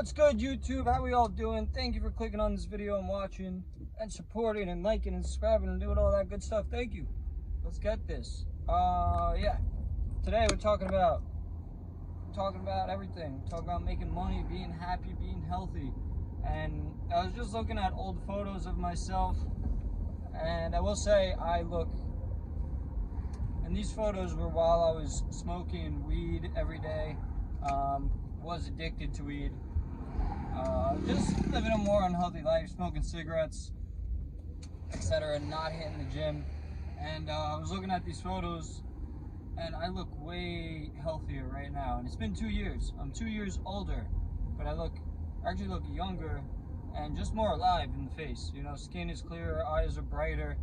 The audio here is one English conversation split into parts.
What's good, YouTube? How we all doing? Thank you for clicking on this video and watching and supporting and liking and subscribing and doing all that good stuff. Thank you. Let's get this. Yeah. Today we're talking about everything. Talking about making money, being happy, being healthy. And I was just looking at old photos of myself, and I will say and these photos were while I was smoking weed every day. Was addicted to weed. Just living a more unhealthy life, smoking cigarettes, etc., not hitting the gym. And I was looking at these photos, and I look way healthier right now. And it's been 2 years. I'm 2 years older, but I actually look younger and just more alive in the face. You know, skin is clearer, eyes are brighter,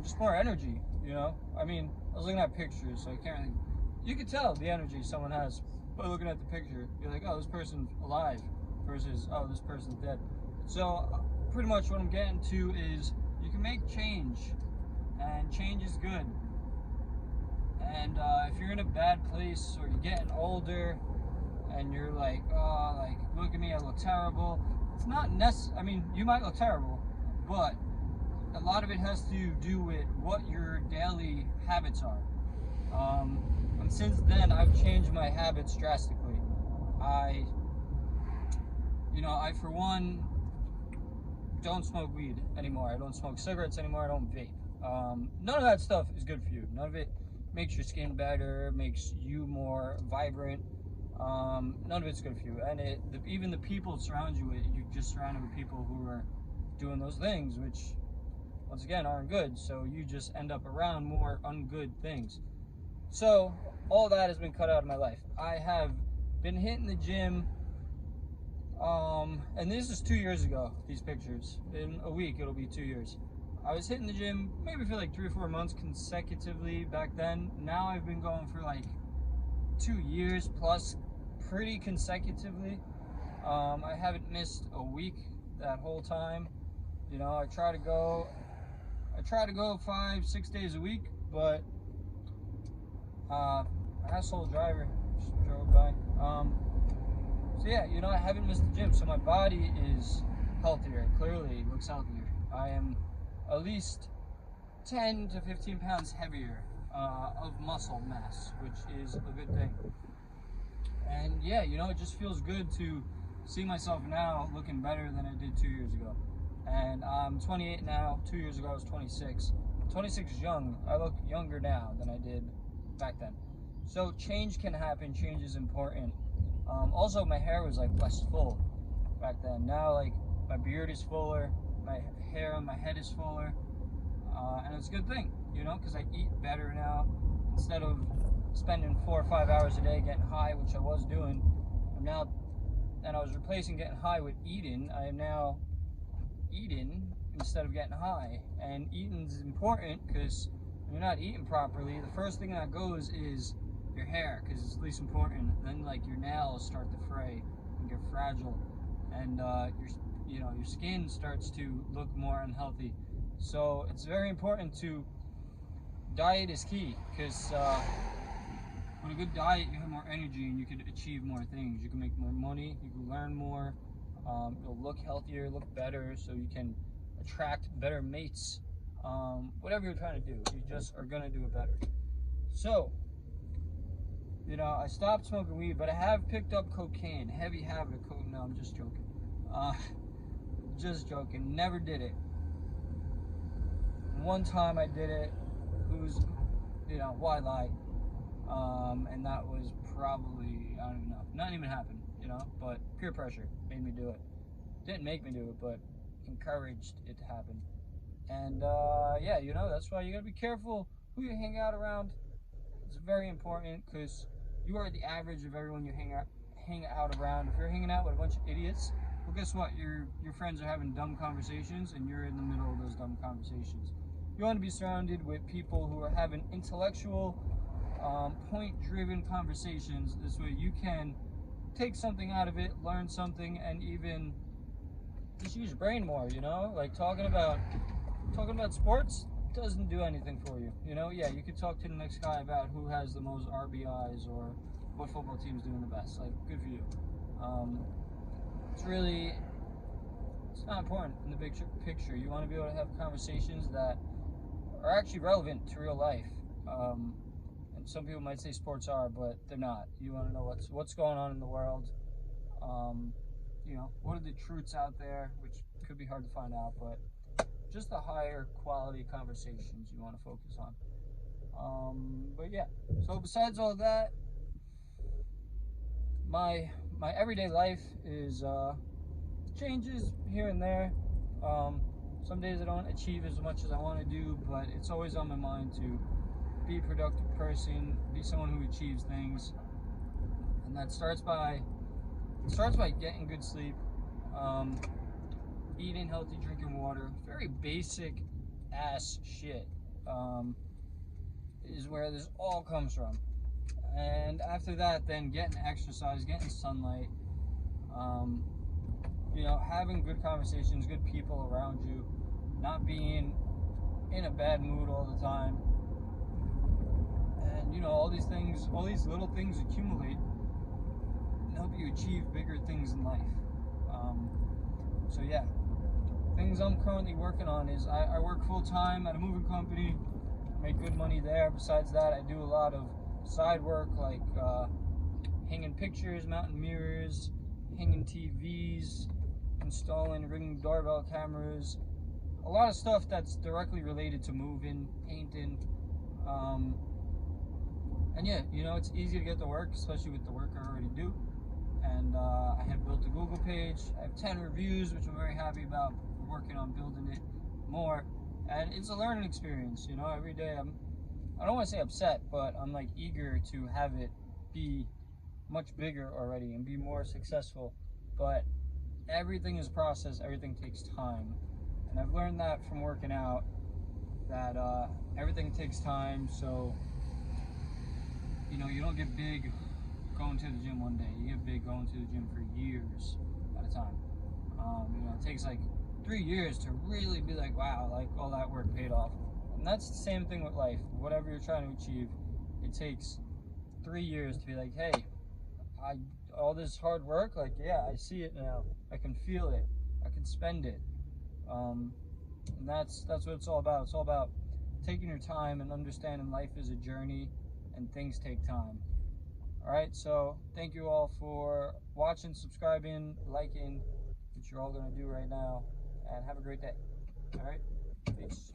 just more energy. You know, I mean, I was looking at pictures, so I can't really. You can tell the energy someone has by looking at the picture. You're like, oh, this person's alive, versus, oh, this person's dead. So pretty much what I'm getting to is you can make change, and change is good. And if you're in a bad place or you're getting older and you're like, oh, like, look at me, I look terrible. It's not necessary. I mean, you might look terrible, but a lot of it has to do with what your daily habits are. And since then, I've changed my habits drastically. I for one, don't smoke weed anymore. I don't smoke cigarettes anymore. I don't vape. None of that stuff is good for you. None of it makes your skin better, makes you more vibrant. None of it's good for you. And even the people surround you with, you're just surrounded with people who are doing those things, which, once again, aren't good. So you just end up around more ungood things. So all that has been cut out of my life. I have been hitting the gym, and this is 2 years ago, these pictures. In a week, it'll be 2 years. I was hitting the gym maybe for like 3 or 4 months consecutively back then. Now I've been going for like 2 years plus pretty consecutively. I haven't missed a week that whole time. You know, I try to go 5-6 days a week, but asshole driver just drove by. So yeah, you know, I haven't missed the gym, so my body is healthier. Clearly looks healthier. I am at least 10 to 15 pounds heavier of muscle mass, which is a good thing. And yeah, you know, it just feels good to see myself now looking better than I did 2 years ago. And I'm 28 now. 2 years ago I was 26. 26 is young. I look younger now than I did back then. So change can happen. Change is important. Also, my hair was like less full back then. Now, like, my beard is fuller, my hair on my head is fuller, and it's a good thing, you know, because I eat better now. Instead of spending 4 or 5 hours a day getting high, which I was doing, I was replacing getting high with eating. I am now eating instead of getting high. And eating is important, because when you're not eating properly, the first thing that goes is your hair, because it's least important. Then, like, your nails start to fray and get fragile, and your skin starts to look more unhealthy. So it's very important to diet is key, because with a good diet you have more energy and you can achieve more things. You can make more money, you can learn more, you'll look healthier, look better, so you can attract better mates. Whatever you're trying to do, you just are gonna do it better. So, you know, I stopped smoking weed, but I have picked up cocaine. Heavy habit of cocaine. No, I'm just joking. Just joking. Never did it. One time I did it. Why lie? And that was probably, I don't even know. Not even happened, you know, but peer pressure made me do it. Didn't make me do it, but encouraged it to happen. And yeah, you know, that's why you gotta be careful who you hang out around. It's very important, because you are the average of everyone you hang out around. If you're hanging out with a bunch of idiots, well, guess what? Your friends are having dumb conversations, and you're in the middle of those dumb conversations. You want to be surrounded with people who are having intellectual, point-driven conversations. This way you can take something out of it, learn something, and even just use your brain more, you know? Like, talking about sports doesn't do anything for you. You know, yeah, you could talk to the next guy about who has the most RBIs or what football team's doing the best. Like, good for you. it's not important in the big picture. You want to be able to have conversations that are actually relevant to real life. And some people might say sports are, but they're not. You want to know what's going on in the world. What are the truths out there, which could be hard to find out, but just the higher quality conversations you want to focus on. But yeah, so besides all that, my everyday life is changes here and there. Some days I don't achieve as much as I want to do, but it's always on my mind to be a productive person, be someone who achieves things, and that starts by getting good sleep, eating healthy, drinking water. Very basic ass shit is where this all comes from. And after that, then getting exercise, getting sunlight, having good conversations, good people around you, not being in a bad mood all the time. And all these things, all these little things accumulate and help you achieve bigger things in life. So yeah, things I'm currently working on is I work full time at a moving company, make good money there. Besides that, I do a lot of side work like hanging pictures, mounting mirrors, hanging TVs, installing Ring doorbell cameras, a lot of stuff that's directly related to moving, painting. And yeah, it's easy to get to work, especially with the work I already do. And I have built a Google page. I have 10 reviews, which I'm very happy about. We're working on building it more. And it's a learning experience, every day I don't want to say upset, but I'm like eager to have it be much bigger already and be more successful. But everything is process, everything takes time. And I've learned that from working out, that everything takes time. So you don't get big going to the gym one day. You get big going to the gym for years at a time. It takes like 3 years to really be like, wow, like all that work paid off. And that's the same thing with life. Whatever you're trying to achieve, it takes 3 years to be like, hey, all this hard work, like, yeah, I see it now. I can feel it. I can spend it. And that's what it's all about. It's all about taking your time and understanding life is a journey and things take time. All right, so thank you all for watching, subscribing, liking, which you're all going to do right now, and have a great day. All right, peace.